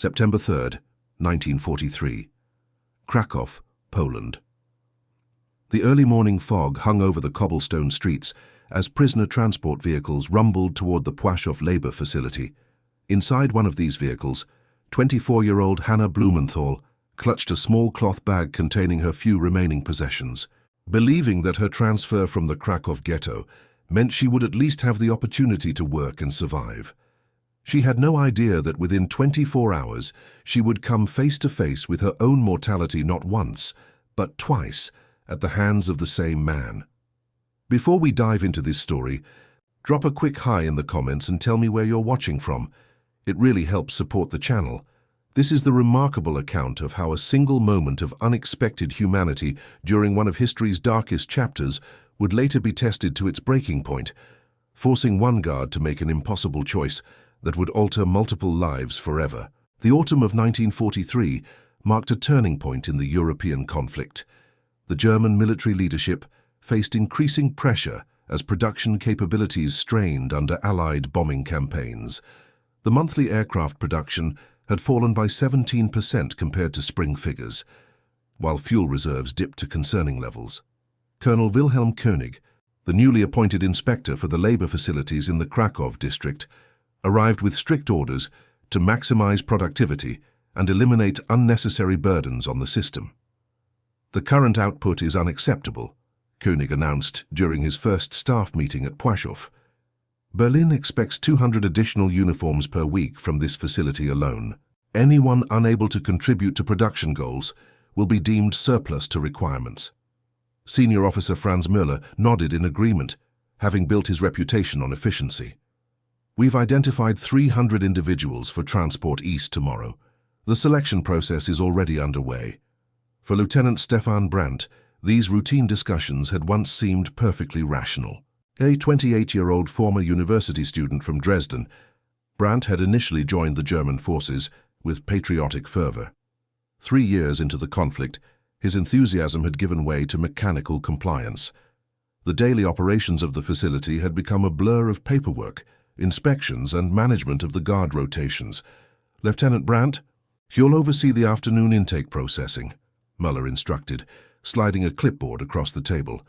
September 3rd, 1943. Kraków, Poland. The early morning fog hung over the cobblestone streets as prisoner transport vehicles rumbled toward the Płaszów labor facility. Inside one of these vehicles, 24-year-old Hanna Blumenthal clutched a small cloth bag containing her few remaining possessions. Believing that her transfer from the Kraków ghetto meant she would at least have the opportunity to work and survive. She had no idea that within 24 hours she would come face to face with her own mortality not once, but twice, at the hands of the same man. Before we dive into this story, drop a quick hi in the comments and tell me where you're watching from. It really helps support the channel. This is the remarkable account of how a single moment of unexpected humanity during one of history's darkest chapters would later be tested to its breaking point, forcing one guard to make an impossible choice that would alter multiple lives forever. The autumn of 1943 marked a turning point in the European conflict. The German military leadership faced increasing pressure as production capabilities strained under Allied bombing campaigns. The monthly aircraft production had fallen by 17% compared to spring figures, while fuel reserves dipped to concerning levels. Colonel Wilhelm König, the newly appointed inspector for the labor facilities in the Kraków district, arrived with strict orders to maximize productivity and eliminate unnecessary burdens on the system. "The current output is unacceptable," König announced during his first staff meeting at Płaszów. Berlin expects 200 additional uniforms per week from this facility alone. Anyone unable to contribute to production goals will be deemed surplus to requirements. Senior Officer Franz Müller nodded in agreement, having built his reputation on efficiency. "We've identified 300 individuals for transport east tomorrow. The selection process is already underway." For Lieutenant Stefan Brandt, these routine discussions had once seemed perfectly rational. A 28-year-old former university student from Dresden, Brandt had initially joined the German forces with patriotic fervor. 3 years into the conflict, his enthusiasm had given way to mechanical compliance. The daily operations of the facility had become a blur of paperwork, inspections, and management of the guard rotations. "Lieutenant Brandt, you'll oversee the afternoon intake processing," Muller instructed, sliding a clipboard across the table.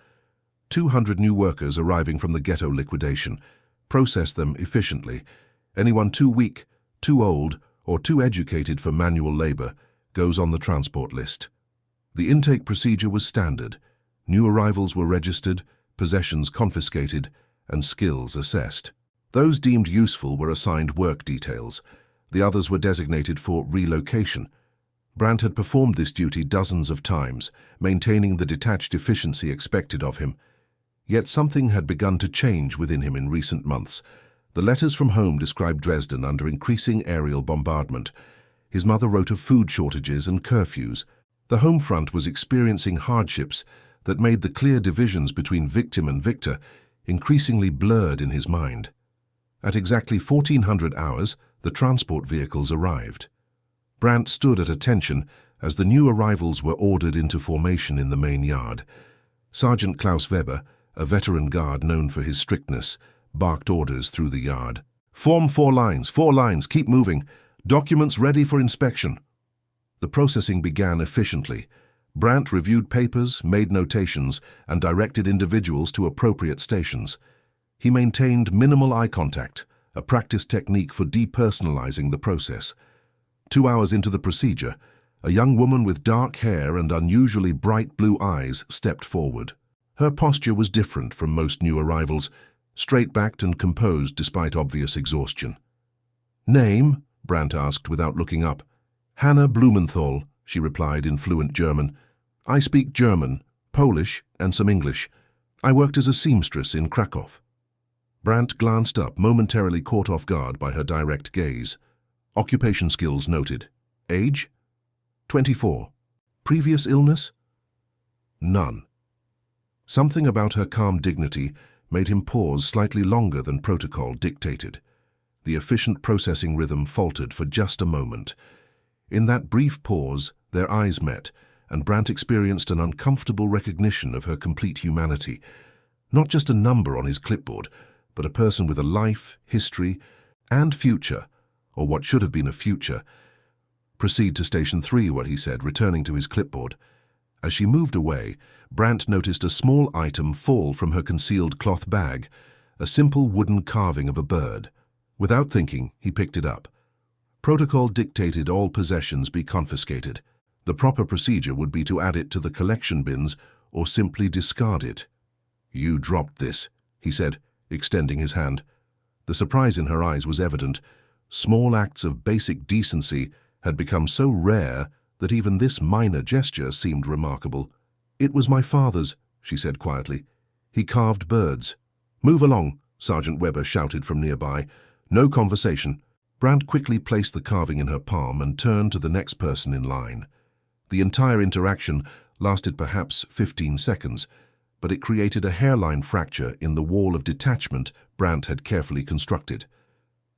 200 new workers arriving from the ghetto liquidation. Process them efficiently. Anyone too weak, too old, or too educated for manual labor goes on the transport list. The intake procedure was standard. New arrivals were registered, possessions confiscated, and skills assessed. Those deemed useful were assigned work details. The others were designated for relocation. Brandt had performed this duty dozens of times, maintaining the detached efficiency expected of him. Yet something had begun to change within him in recent months. The letters from home described Dresden under increasing aerial bombardment. His mother wrote of food shortages and curfews. The home front was experiencing hardships that made the clear divisions between victim and victor increasingly blurred in his mind. At exactly 1400 hours, the transport vehicles arrived. Brandt stood at attention as the new arrivals were ordered into formation in the main yard. Sergeant Klaus Weber, a veteran guard known for his strictness, barked orders through the yard. "Form 4 lines, keep moving. Documents ready for inspection." The processing began efficiently. Brandt reviewed papers, made notations, and directed individuals to appropriate stations. He maintained minimal eye contact, a practiced technique for depersonalizing the process. 2 hours into the procedure, a young woman with dark hair and unusually bright blue eyes stepped forward. Her posture was different from most new arrivals, straight-backed and composed despite obvious exhaustion. "Name?" Brandt asked without looking up. "Hanna Blumenthal," she replied in fluent German. "I speak German, Polish, and some English. I worked as a seamstress in Kraków." Brandt glanced up, momentarily caught off guard by her direct gaze. Occupation skills noted. Age? 24. Previous illness? None. Something about her calm dignity made him pause slightly longer than protocol dictated. The efficient processing rhythm faltered for just a moment. In that brief pause, their eyes met, and Brandt experienced an uncomfortable recognition of her complete humanity. Not just a number on his clipboard, but a person with a life, history, and future, or what should have been a future. "Proceed to Station 3, what he said, returning to his clipboard. As she moved away, Brandt noticed a small item fall from her concealed cloth bag, a simple wooden carving of a bird. Without thinking, he picked it up. Protocol dictated all possessions be confiscated. The proper procedure would be to add it to the collection bins or simply discard it. "You dropped this," he said, extending his hand. The surprise in her eyes was evident. Small acts of basic decency had become so rare that even this minor gesture seemed remarkable. "It was my father's," she said quietly. "He carved birds." "Move along," Sergeant Weber shouted from nearby. "No conversation." Brandt quickly placed the carving in her palm and turned to the next person in line. The entire interaction lasted perhaps 15 seconds, but it created a hairline fracture in the wall of detachment Brandt had carefully constructed.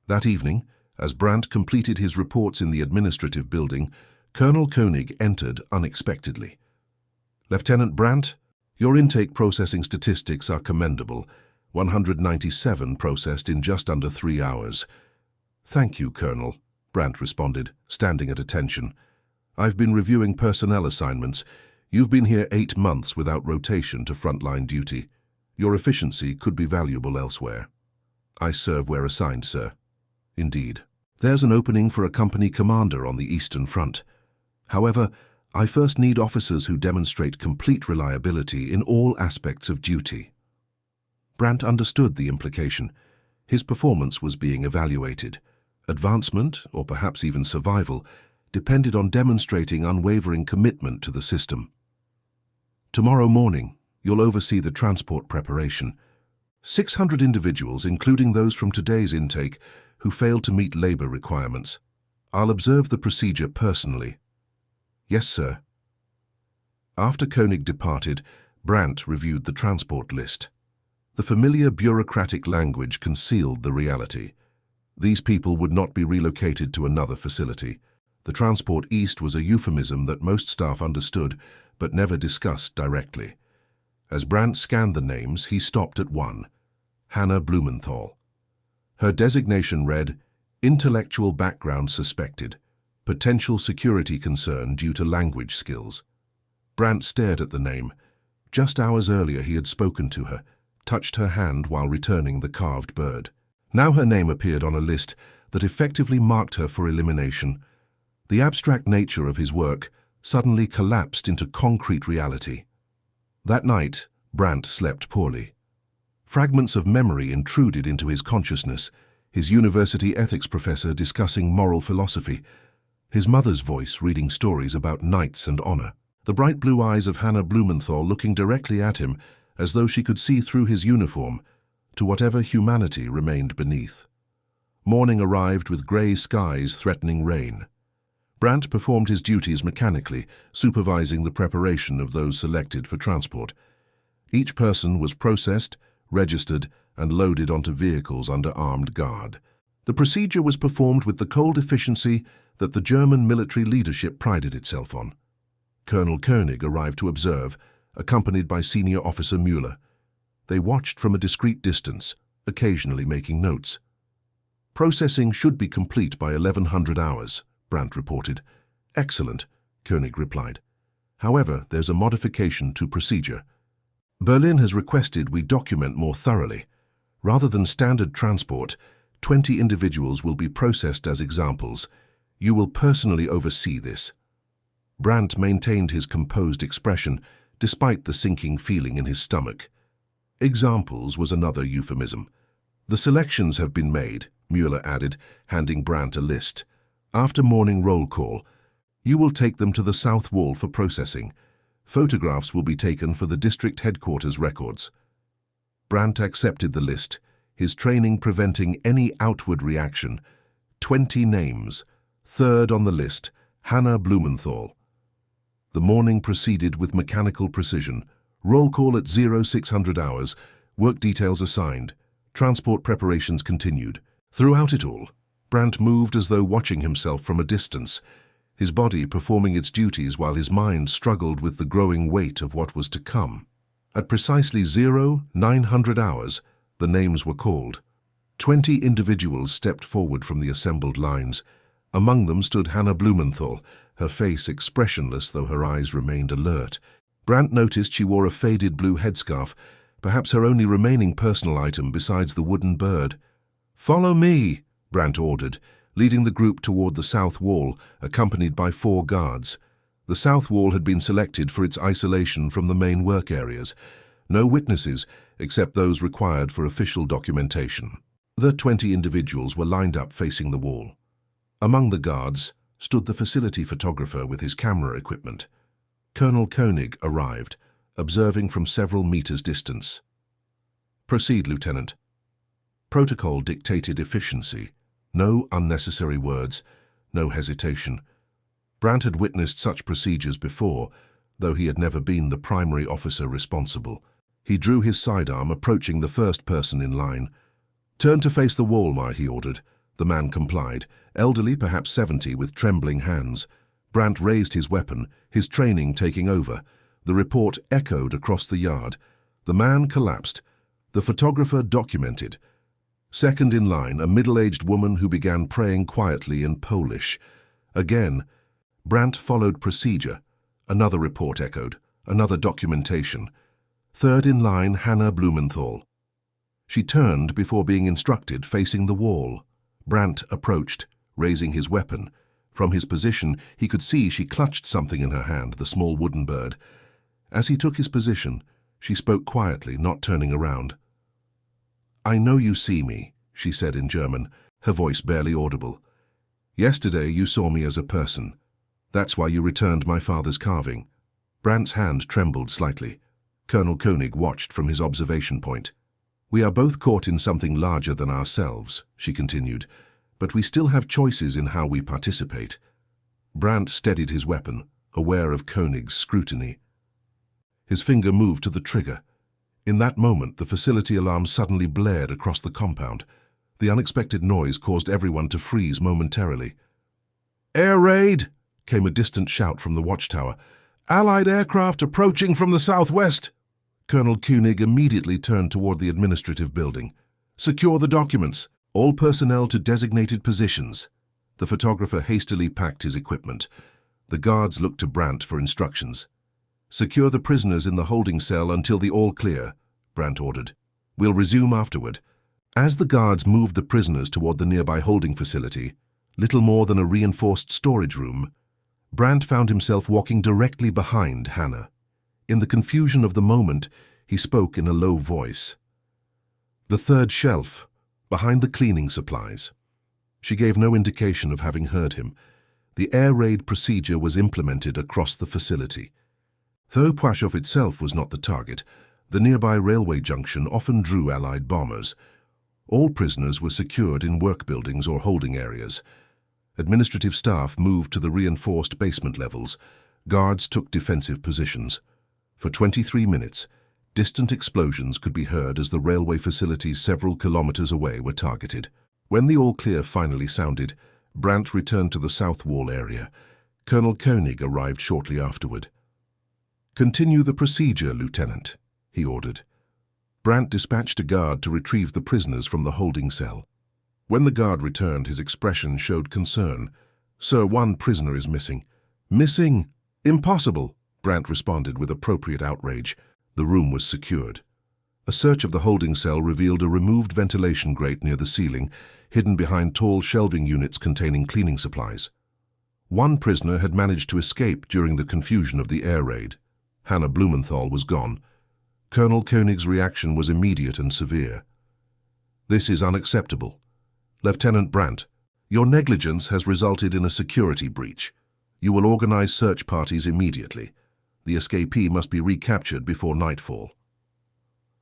That evening, as Brandt completed his reports in the administrative building, Colonel Koenig entered unexpectedly. "Lieutenant Brandt, your intake processing statistics are commendable. 197 processed in just under 3 hours. "Thank you, Colonel," Brandt responded, standing at attention. "I've been reviewing personnel assignments. You've been here 8 months without rotation to frontline duty. Your efficiency could be valuable elsewhere." "I serve where assigned, sir." "Indeed. There's an opening for a company commander on the Eastern Front. However, I first need officers who demonstrate complete reliability in all aspects of duty." Brandt understood the implication. His performance was being evaluated. Advancement, or perhaps even survival, depended on demonstrating unwavering commitment to the system. "Tomorrow morning, you'll oversee the transport preparation. 600 individuals, including those from today's intake, who failed to meet labor requirements. I'll observe the procedure personally." "Yes, sir." After Koenig departed, Brandt reviewed the transport list. The familiar bureaucratic language concealed the reality. These people would not be relocated to another facility. The transport east was a euphemism that most staff understood, but never discussed directly. As Brandt scanned the names, he stopped at one: Hannah Blumenthal. Her designation read, "Intellectual background suspected. Potential security concern due to language skills." Brandt stared at the name. Just hours earlier he had spoken to her, touched her hand while returning the carved bird. Now her name appeared on a list that effectively marked her for elimination. The abstract nature of his work suddenly collapsed into concrete reality. That night, Brandt slept poorly. Fragments of memory intruded into his consciousness, his university ethics professor discussing moral philosophy, his mother's voice reading stories about knights and honor, the bright blue eyes of Hannah Blumenthal looking directly at him as though she could see through his uniform to whatever humanity remained beneath. Morning arrived with grey skies threatening rain. Brandt performed his duties mechanically, supervising the preparation of those selected for transport. Each person was processed, registered, and loaded onto vehicles under armed guard. The procedure was performed with the cold efficiency that the German military leadership prided itself on. Colonel Koenig arrived to observe, accompanied by Senior Officer Müller. They watched from a discreet distance, occasionally making notes. "Processing should be complete by 1100 hours, Brandt reported. "Excellent," Koenig replied. "However, there's a modification to procedure. Berlin has requested we document more thoroughly. Rather than standard transport, 20 individuals will be processed as examples. You will personally oversee this." Brandt maintained his composed expression, despite the sinking feeling in his stomach. Examples was another euphemism. "The selections have been made," Müller added, handing Brandt a list. "After morning roll call, you will take them to the south wall for processing. Photographs will be taken for the district headquarters records." Brandt accepted the list, his training preventing any outward reaction. 20 names. Third on the list, Hannah Blumenthal. The morning proceeded with mechanical precision. Roll call at 0600 hours, work details assigned. Transport preparations continued. Throughout it all, Brandt moved as though watching himself from a distance, his body performing its duties while his mind struggled with the growing weight of what was to come. At precisely 0900 hours, the names were called. 20 individuals stepped forward from the assembled lines. Among them stood Hannah Blumenthal, her face expressionless though her eyes remained alert. Brandt noticed she wore a faded blue headscarf, perhaps her only remaining personal item besides the wooden bird. "Follow me," Brandt ordered, leading the group toward the south wall, accompanied by 4 guards. The south wall had been selected for its isolation from the main work areas. No witnesses, except those required for official documentation. The 20 individuals were lined up facing the wall. Among the guards stood the facility photographer with his camera equipment. Colonel Koenig arrived, observing from several meters distance. "Proceed, Lieutenant." Protocol dictated efficiency. No unnecessary words, no hesitation. Brandt had witnessed such procedures before, though he had never been the primary officer responsible. He drew his sidearm, approaching the first person in line. "Turn to face the wall, he ordered. The man complied, elderly, perhaps 70, with trembling hands. Brandt raised his weapon, his training taking over. The report echoed across the yard. The man collapsed. The photographer documented. Second in line, a middle-aged woman who began praying quietly in Polish. Again, Brandt followed procedure. Another report echoed, another documentation. Third in line, Hannah Blumenthal. She turned before being instructed, facing the wall. Brandt approached, raising his weapon. From his position, he could see she clutched something in her hand, the small wooden bird. As he took his position, she spoke quietly, not turning around. "I know you see me," she said in German, her voice barely audible. "Yesterday you saw me as a person. That's why you returned my father's carving." Brandt's hand trembled slightly. Colonel Koenig watched from his observation point. "We are both caught in something larger than ourselves," she continued, "but we still have choices in how we participate." Brandt steadied his weapon, aware of Koenig's scrutiny. His finger moved to the trigger. In that moment, the facility alarm suddenly blared across the compound. The unexpected noise caused everyone to freeze momentarily. "Air raid!" came a distant shout from the watchtower. "Allied aircraft approaching from the southwest!" Colonel Koenig immediately turned toward the administrative building. "Secure the documents. All personnel to designated positions." The photographer hastily packed his equipment. The guards looked to Brandt for instructions. "Secure the prisoners in the holding cell until the all clear," Brandt ordered. "We'll resume afterward." As the guards moved the prisoners toward the nearby holding facility, little more than a reinforced storage room, Brandt found himself walking directly behind Hannah. In the confusion of the moment, he spoke in a low voice. "The third shelf, behind the cleaning supplies." She gave no indication of having heard him. The air raid procedure was implemented across the facility. Though Płaszów itself was not the target, the nearby railway junction often drew Allied bombers. All prisoners were secured in work buildings or holding areas. Administrative staff moved to the reinforced basement levels. Guards took defensive positions. For 23 minutes, distant explosions could be heard as the railway facilities several kilometers away were targeted. When the all-clear finally sounded, Brandt returned to the south wall area. Colonel Koenig arrived shortly afterward. "Continue the procedure, Lieutenant," he ordered. Brandt dispatched a guard to retrieve the prisoners from the holding cell. When the guard returned, his expression showed concern. "Sir, one prisoner is missing." "Missing? Impossible!" Brandt responded with appropriate outrage. The room was secured. A search of the holding cell revealed a removed ventilation grate near the ceiling, hidden behind tall shelving units containing cleaning supplies. One prisoner had managed to escape during the confusion of the air raid. Hannah Blumenthal was gone. Colonel Koenig's reaction was immediate and severe. "This is unacceptable. Lieutenant Brandt, your negligence has resulted in a security breach. You will organize search parties immediately. The escapee must be recaptured before nightfall."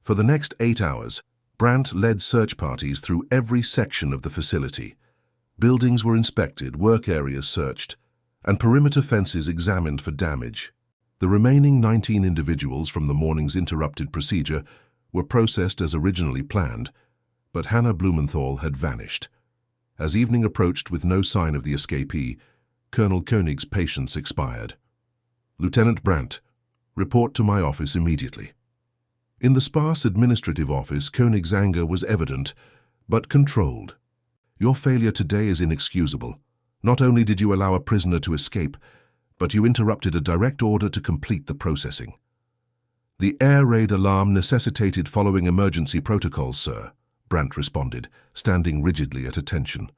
For the next 8 hours, Brandt led search parties through every section of the facility. Buildings were inspected, work areas searched, and perimeter fences examined for damage. The remaining 19 individuals from the morning's interrupted procedure were processed as originally planned, but Hannah Blumenthal had vanished. As evening approached with no sign of the escapee, Colonel Koenig's patience expired. "Lieutenant Brandt, report to my office immediately." In the sparse administrative office, Koenig's anger was evident, but controlled. "Your failure today is inexcusable. Not only did you allow a prisoner to escape, but you interrupted a direct order to complete the processing. The air raid alarm necessitated following emergency protocols, sir, Brandt responded, standing rigidly at attention.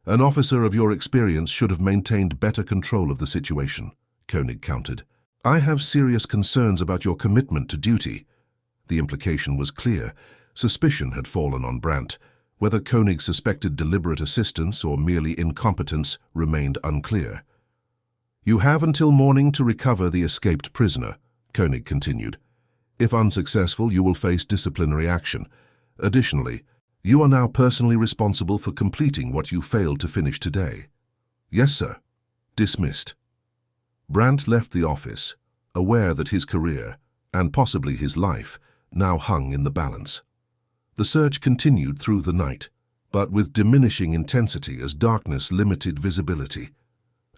An officer of your experience should have maintained better control of the situation, Koenig countered. I have serious concerns about your commitment to duty. The implication was clear. Suspicion had fallen on Brandt. Whether Koenig suspected deliberate assistance or merely incompetence remained unclear. You have until morning to recover the escaped prisoner, Koenig continued. If unsuccessful, you will face disciplinary action. Additionally, you are now personally responsible for completing what you failed to finish today. Yes, sir. Dismissed. Brandt left the office, aware that his career, and possibly his life, now hung in the balance. The search continued through the night, but with diminishing intensity as darkness limited visibility.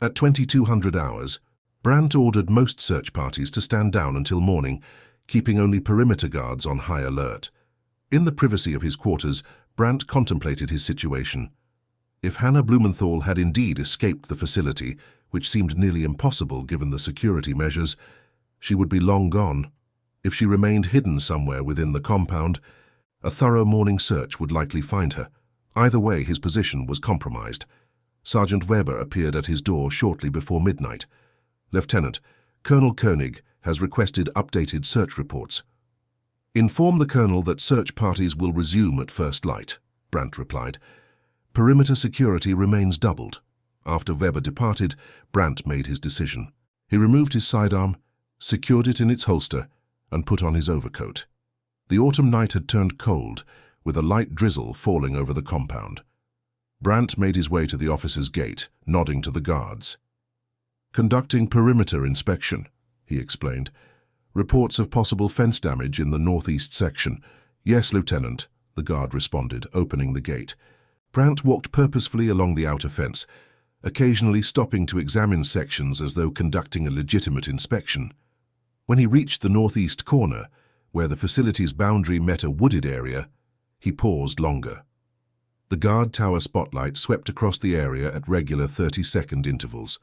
At 2200 hours, Brandt ordered most search parties to stand down until morning, keeping only perimeter guards on high alert. In the privacy of his quarters, Brandt contemplated his situation. If Hannah Blumenthal had indeed escaped the facility, which seemed nearly impossible given the security measures, she would be long gone. If she remained hidden somewhere within the compound, a thorough morning search would likely find her. Either way, his position was compromised. Sergeant Weber appeared at his door shortly before midnight. Lieutenant, Colonel Koenig has requested updated search reports. Inform the Colonel that search parties will resume at first light, Brandt replied. Perimeter security remains doubled. After Weber departed, Brandt made his decision. He removed his sidearm, secured it in its holster, and put on his overcoat. The autumn night had turned cold, with a light drizzle falling over the compound. Brandt made his way to the officer's gate, nodding to the guards. Conducting perimeter inspection, he explained. Reports of possible fence damage in the northeast section. Yes, Lieutenant, the guard responded, opening the gate. Brandt walked purposefully along the outer fence, occasionally stopping to examine sections as though conducting a legitimate inspection. When he reached the northeast corner, where the facility's boundary met a wooded area, he paused longer. The guard tower spotlight swept across the area at regular 30-second intervals.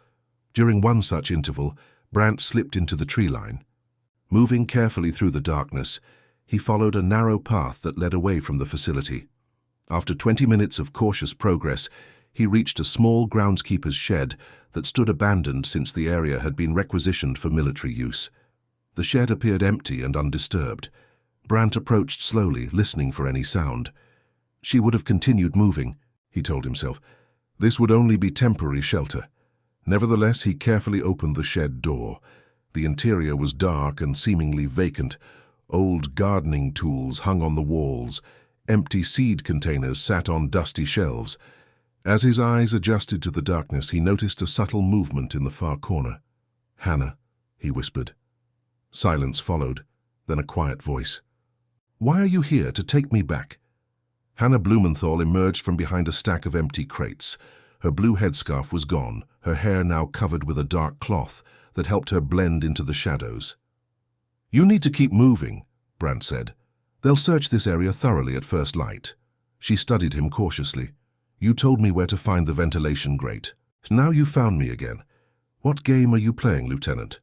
During one such interval, Brandt slipped into the tree line. Moving carefully through the darkness, he followed a narrow path that led away from the facility. After 20 minutes of cautious progress, he reached a small groundskeeper's shed that stood abandoned since the area had been requisitioned for military use. The shed appeared empty and undisturbed. Brandt approached slowly, listening for any sound. She would have continued moving, he told himself. This would only be temporary shelter. Nevertheless, he carefully opened the shed door. The interior was dark and seemingly vacant. Old gardening tools hung on the walls. Empty seed containers sat on dusty shelves. As his eyes adjusted to the darkness, he noticed a subtle movement in the far corner. Hannah, he whispered. Silence followed, then a quiet voice. Why are you here, to take me back? Hannah Blumenthal emerged from behind a stack of empty crates. Her blue headscarf was gone, her hair now covered with a dark cloth that helped her blend into the shadows. You need to keep moving, Brandt said. They'll search this area thoroughly at first light. She studied him cautiously. You told me where to find the ventilation grate. Now you've found me again. What game are you playing, Lieutenant?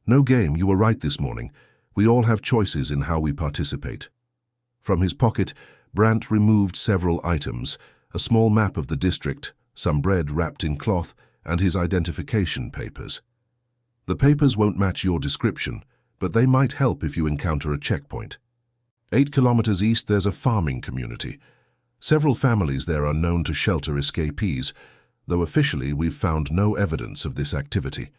No game, you were right this morning. We all have choices in how we participate. From his pocket, Brandt removed several items, a small map of the district, some bread wrapped in cloth, and his identification papers. The papers won't match your description, but they might help if you encounter a checkpoint. 8 kilometers east, there's a farming community. Several families there are known to shelter escapees, though officially we've found no evidence of this activity.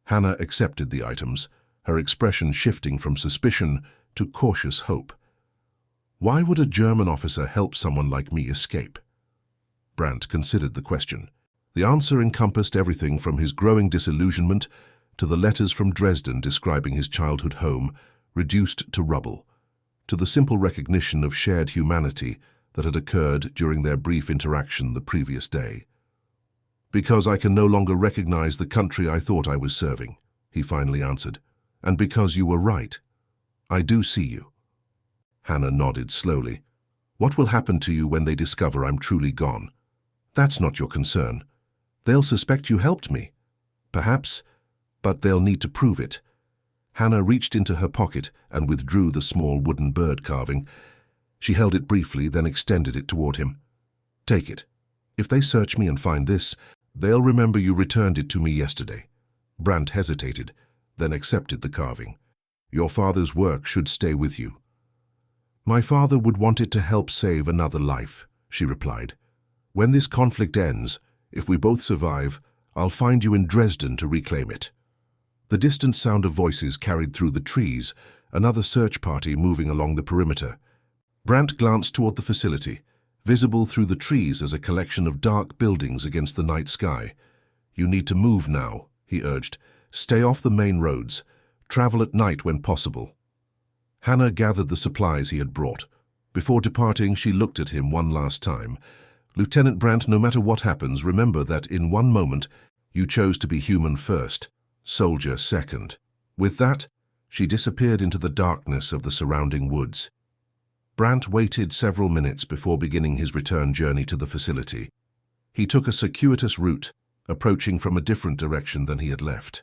Hannah accepted the items, her expression shifting from suspicion to cautious hope. Why would a German officer help someone like me escape? Brandt considered the question. The answer encompassed everything from his growing disillusionment to the letters from Dresden describing his childhood home, reduced to rubble, to the simple recognition of shared humanity that had occurred during their brief interaction the previous day. Because I can no longer recognize the country I thought I was serving, he finally answered, and because you were right. I do see you. Hannah nodded slowly. What will happen to you when they discover I'm truly gone? That's not your concern. They'll suspect you helped me. Perhaps, but they'll need to prove it. Hannah reached into her pocket and withdrew the small wooden bird carving. She held it briefly, then extended it toward him. Take it. If they search me and find this, they'll remember you returned it to me yesterday. Brandt hesitated, then accepted the carving. Your father's work should stay with you. My father would want it to help save another life, she replied. When this conflict ends, if we both survive, I'll find you in Dresden to reclaim it. The distant sound of voices carried through the trees, another search party moving along the perimeter. Brandt glanced toward the facility, visible through the trees as a collection of dark buildings against the night sky. You need to move now, he urged. Stay off the main roads. Travel at night when possible. Hannah gathered the supplies he had brought. Before departing, she looked at him one last time. Lieutenant Brandt, no matter what happens, remember that in one moment you chose to be human first, soldier second. With that, she disappeared into the darkness of the surrounding woods. Brandt waited several minutes before beginning his return journey to the facility. He took a circuitous route, approaching from a different direction than he had left.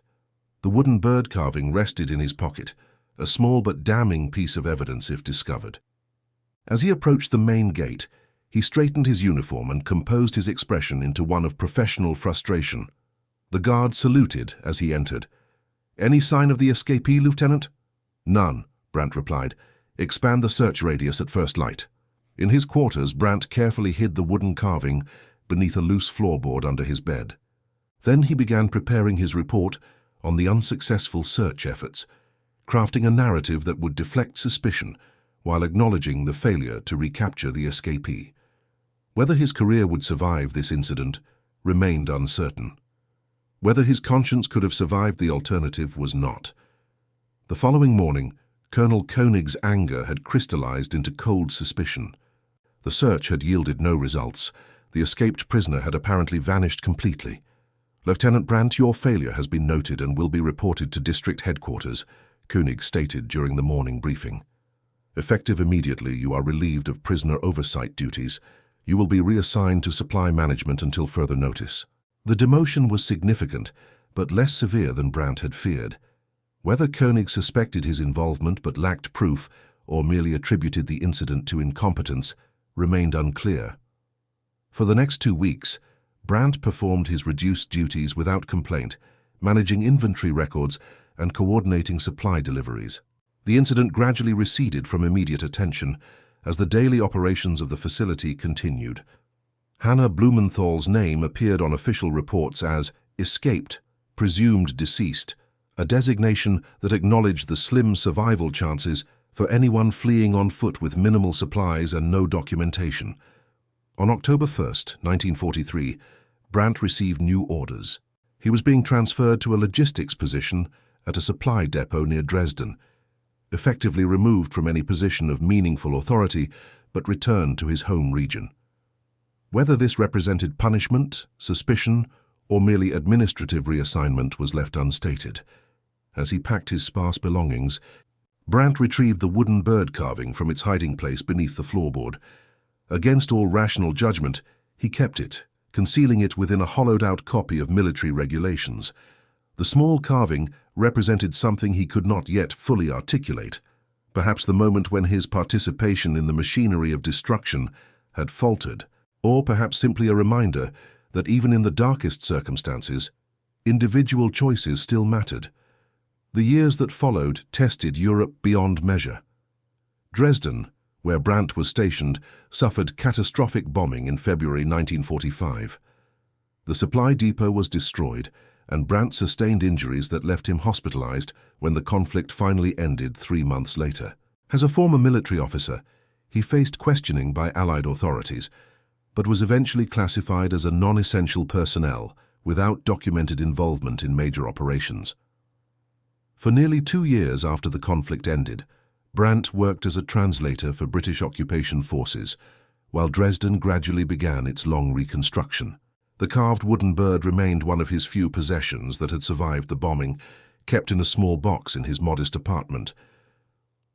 The wooden bird carving rested in his pocket, a small but damning piece of evidence if discovered. As he approached the main gate, he straightened his uniform and composed his expression into one of professional frustration. The guard saluted as he entered. Any sign of the escapee, Lieutenant? None, Brandt replied. Expand the search radius at first light. In his quarters, Brandt carefully hid the wooden carving beneath a loose floorboard under his bed. Then he began preparing his report on the unsuccessful search efforts, crafting a narrative that would deflect suspicion while acknowledging the failure to recapture the escapee. Whether his career would survive this incident remained uncertain. Whether his conscience could have survived the alternative was not. The following morning, Colonel Koenig's anger had crystallized into cold suspicion. The search had yielded no results. The escaped prisoner had apparently vanished completely. Lieutenant Brandt, your failure has been noted and will be reported to district headquarters, Koenig stated during the morning briefing. Effective immediately, you are relieved of prisoner oversight duties. You will be reassigned to supply management until further notice. The demotion was significant, but less severe than Brandt had feared. Whether Koenig suspected his involvement but lacked proof, or merely attributed the incident to incompetence, remained unclear. For the next 2 weeks, Brandt performed his reduced duties without complaint, managing inventory records and coordinating supply deliveries. The incident gradually receded from immediate attention as the daily operations of the facility continued. Hannah Blumenthal's name appeared on official reports as escaped, presumed deceased, a designation that acknowledged the slim survival chances for anyone fleeing on foot with minimal supplies and no documentation. On October 1, 1943, Brandt received new orders. He was being transferred to a logistics position at a supply depot near Dresden, effectively removed from any position of meaningful authority, but returned to his home region. Whether this represented punishment, suspicion, or merely administrative reassignment was left unstated. As he packed his sparse belongings, Brandt retrieved the wooden bird carving from its hiding place beneath the floorboard. Against all rational judgment, he kept it, concealing it within a hollowed-out copy of military regulations. The small carving represented something he could not yet fully articulate, perhaps the moment when his participation in the machinery of destruction had faltered, or perhaps simply a reminder that even in the darkest circumstances, individual choices still mattered. The years that followed tested Europe beyond measure. Dresden, where Brandt was stationed, suffered catastrophic bombing in February 1945. The supply depot was destroyed, and Brandt sustained injuries that left him hospitalized when the conflict finally ended 3 months later. As a former military officer, he faced questioning by Allied authorities, but was eventually classified as a non-essential personnel without documented involvement in major operations. For nearly 2 years after the conflict ended, Brandt worked as a translator for British occupation forces, while Dresden gradually began its long reconstruction. The carved wooden bird remained one of his few possessions that had survived the bombing, kept in a small box in his modest apartment.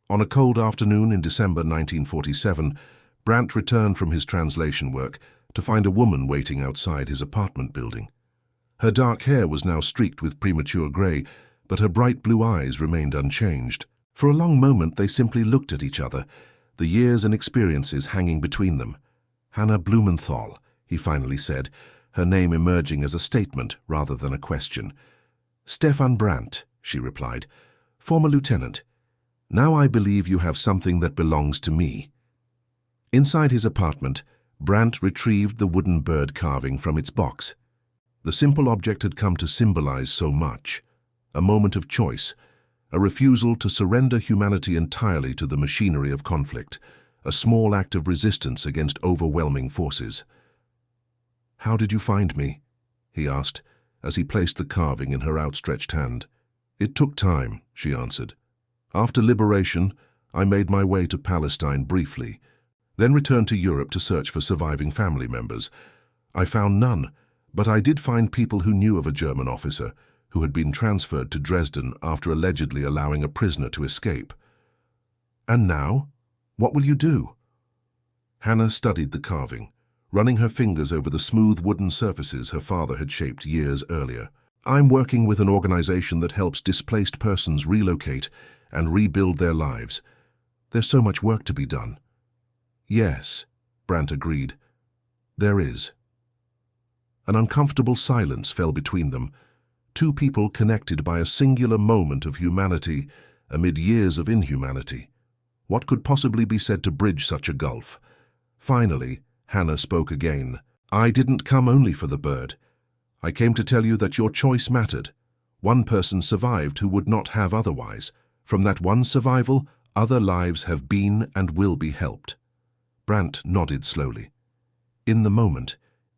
On a cold afternoon in December 1947, Brandt returned from his translation work to find a woman waiting outside his apartment building. Her dark hair was now streaked with premature grey, but her bright blue eyes remained unchanged. For a long moment they simply looked at each other, the years and experiences hanging between them. "Hannah Blumenthal," he finally said, her name emerging as a statement rather than a question. "Stefan Brandt," she replied, "former lieutenant. Now I believe you have something that belongs to me." Inside his apartment, Brandt retrieved the wooden bird carving from its box. The simple object had come to symbolize so much: a moment of choice, a refusal to surrender humanity entirely to the machinery of conflict, a small act of resistance against overwhelming forces. "How did you find me?" he asked, as he placed the carving in her outstretched hand. "It took time," she answered. "After liberation, I made my way to Palestine briefly, then returned to Europe to search for surviving family members. I found none, but I did find people who knew of a German officer who had been transferred to Dresden after allegedly allowing a prisoner to escape." "And now? What will you do?" Hannah studied the carving, running her fingers over the smooth wooden surfaces her father had shaped years earlier. "I'm working with an organization that helps displaced persons relocate and rebuild their lives. There's so much work to be done." "Yes," Brandt agreed. "There is." An uncomfortable silence fell between them, two people connected by a singular moment of humanity amid years of inhumanity. What could possibly be said to bridge such a gulf? Finally, Hannah spoke again. "I didn't come only for the bird. I came to tell you that your choice mattered. One person survived who would not have otherwise. From that one survival, other lives have been and will be helped." Brandt nodded slowly. In the moment,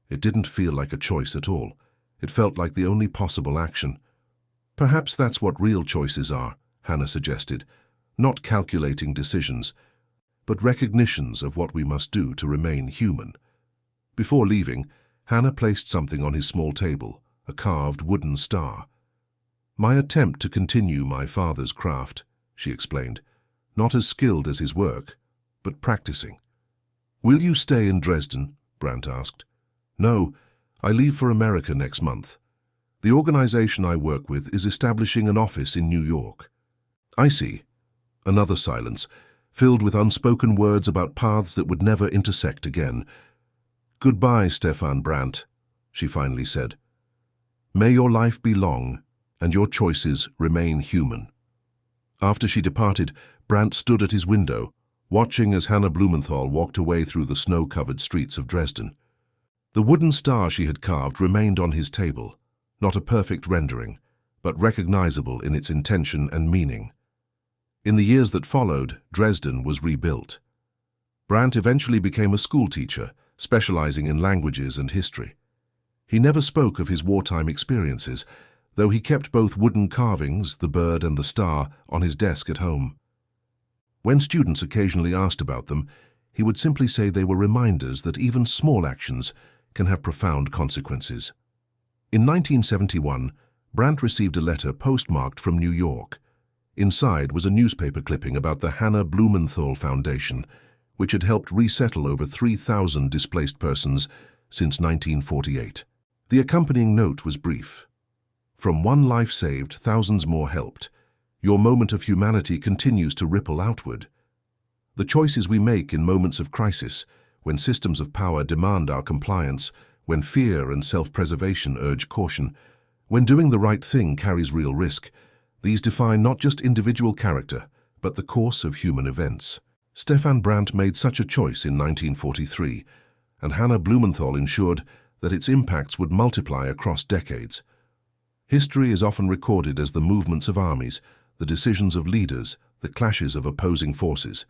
it didn't feel like a choice at all. It felt like the only possible action. "Perhaps that's what real choices are," Hannah suggested. "Not calculating decisions, but recognitions of what we must do to remain human." Before leaving, Hannah placed something on his small table, a carved wooden star. "My attempt to continue my father's craft," she explained. "Not as skilled as his work, but practicing." "Will you stay in Dresden?" Brandt asked. "No, I leave for America next month. The organization I work with is establishing an office in New York." "I see." Another silence, filled with unspoken words about paths that would never intersect again. "Goodbye, Stefan Brandt," she finally said. "May your life be long, and your choices remain human." After she departed, Brandt stood at his window, watching as Hannah Blumenthal walked away through the snow-covered streets of Dresden. The wooden star she had carved remained on his table, not a perfect rendering, but recognizable in its intention and meaning. In the years that followed, Dresden was rebuilt. Brandt eventually became a schoolteacher, specializing in languages and history. He never spoke of his wartime experiences, though he kept both wooden carvings, the bird and the star, on his desk at home. When students occasionally asked about them, he would simply say they were reminders that even small actions can have profound consequences. In 1971, Brandt received a letter postmarked from New York. Inside was a newspaper clipping about the Hannah Blumenthal Foundation, which had helped resettle over 3,000 displaced persons since 1948. The accompanying note was brief. "From one life saved, thousands more helped. Your moment of humanity continues to ripple outward. The choices we make in moments of crisis, when systems of power demand our compliance, when fear and self-preservation urge caution, when doing the right thing carries real risk, these define not just individual character, but the course of human events." Stefan Brandt made such a choice in 1943, and Hannah Blumenthal ensured that its impacts would multiply across decades. History is often recorded as the movements of armies, the decisions of leaders, the clashes of opposing forces.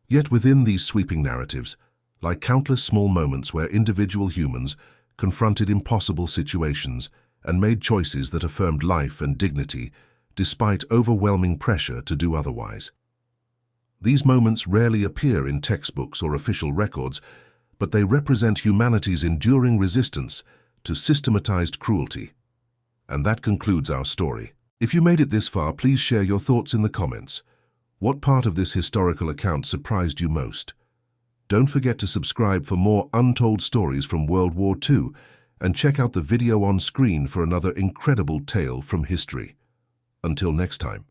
Yet within these sweeping narratives, lie countless small moments where individual humans confronted impossible situations and made choices that affirmed life and dignity despite overwhelming pressure to do otherwise. These moments rarely appear in textbooks or official records, but they represent humanity's enduring resistance to systematized cruelty. And that concludes our story. If you made it this far, please share your thoughts in the comments. What part of this historical account surprised you most? Don't forget to subscribe for more untold stories from World War II and check out the video on screen for another incredible tale from history. Until next time.